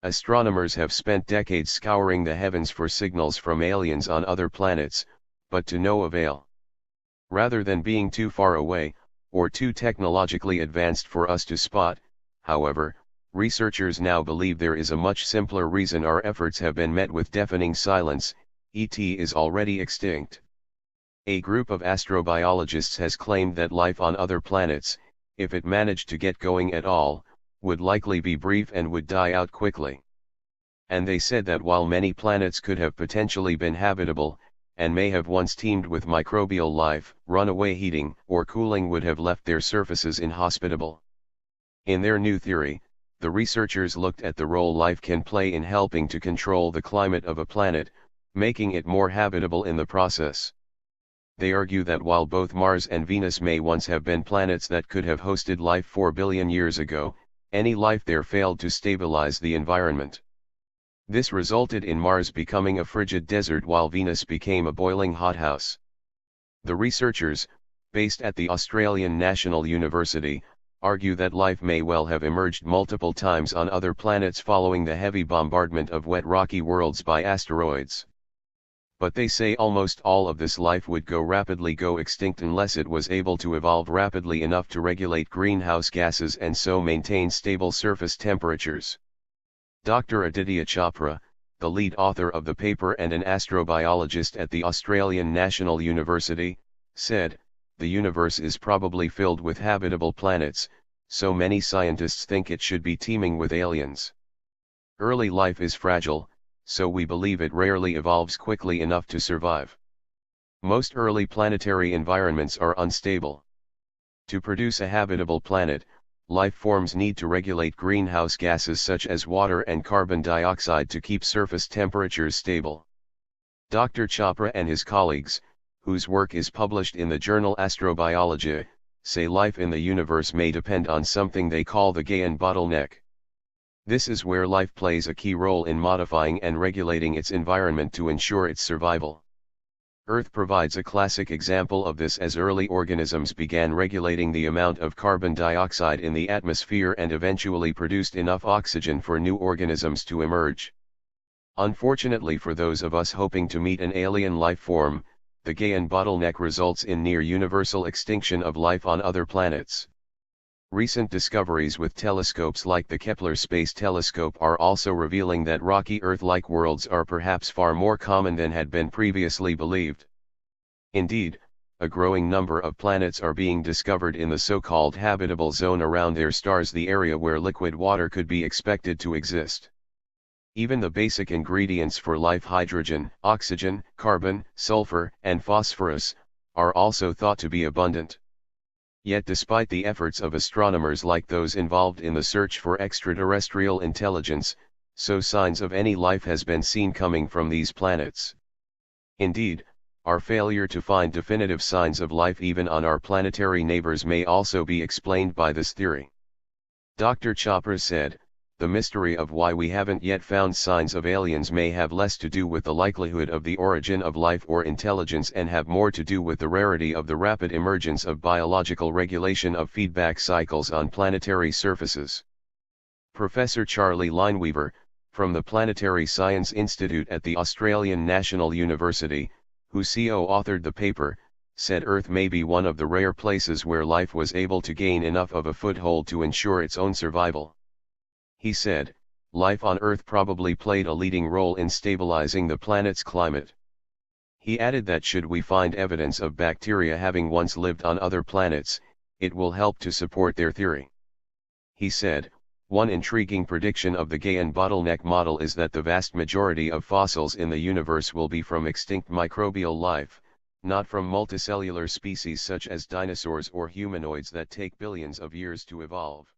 Astronomers have spent decades scouring the heavens for signals from aliens on other planets, but to no avail. Rather than being too far away, or too technologically advanced for us to spot, however, researchers now believe there is a much simpler reason our efforts have been met with deafening silence: ET is already extinct. A group of astrobiologists has claimed that life on other planets, if it managed to get going at all, would likely be brief and would die out quickly. And they said that while many planets could have potentially been habitable, and may have once teemed with microbial life, runaway heating or cooling would have left their surfaces inhospitable. In their new theory, the researchers looked at the role life can play in helping to control the climate of a planet, making it more habitable in the process. They argue that while both Mars and Venus may once have been planets that could have hosted life 4 billion years ago, any life there failed to stabilize the environment. This resulted in Mars becoming a frigid desert while Venus became a boiling hothouse. The researchers, based at the Australian National University, argue that life may well have emerged multiple times on other planets following the heavy bombardment of wet rocky worlds by asteroids. But they say almost all of this life would rapidly go extinct unless it was able to evolve rapidly enough to regulate greenhouse gases and so maintain stable surface temperatures. Dr. Aditya Chopra, the lead author of the paper and an astrobiologist at the Australian National University, said, "The universe is probably filled with habitable planets, so many scientists think it should be teeming with aliens. Early life is fragile, so we believe it rarely evolves quickly enough to survive. Most early planetary environments are unstable. To produce a habitable planet, life forms need to regulate greenhouse gases such as water and carbon dioxide to keep surface temperatures stable." Dr. Chopra and his colleagues, whose work is published in the journal Astrobiology, say life in the universe may depend on something they call the Gaian bottleneck. This is where life plays a key role in modifying and regulating its environment to ensure its survival. Earth provides a classic example of this, as early organisms began regulating the amount of carbon dioxide in the atmosphere and eventually produced enough oxygen for new organisms to emerge. Unfortunately for those of us hoping to meet an alien life form, the Gaian bottleneck results in near universal extinction of life on other planets. Recent discoveries with telescopes like the Kepler Space Telescope are also revealing that rocky Earth-like worlds are perhaps far more common than had been previously believed. Indeed, a growing number of planets are being discovered in the so-called habitable zone around their stars, the area where liquid water could be expected to exist. Even the basic ingredients for life, hydrogen, oxygen, carbon, sulfur, and phosphorus, are also thought to be abundant. Yet despite the efforts of astronomers like those involved in the search for extraterrestrial intelligence, no signs of any life has been seen coming from these planets. Indeed, our failure to find definitive signs of life even on our planetary neighbors may also be explained by this theory. Dr. Chopra said, "The mystery of why we haven't yet found signs of aliens may have less to do with the likelihood of the origin of life or intelligence and have more to do with the rarity of the rapid emergence of biological regulation of feedback cycles on planetary surfaces." Professor Charlie Lineweaver, from the Planetary Science Institute at the Australian National University, who co-authored the paper, said Earth may be one of the rare places where life was able to gain enough of a foothold to ensure its own survival. He said, "Life on Earth probably played a leading role in stabilizing the planet's climate." He added that should we find evidence of bacteria having once lived on other planets, it will help to support their theory. He said, "One intriguing prediction of the Gaian bottleneck model is that the vast majority of fossils in the universe will be from extinct microbial life, not from multicellular species such as dinosaurs or humanoids that take billions of years to evolve."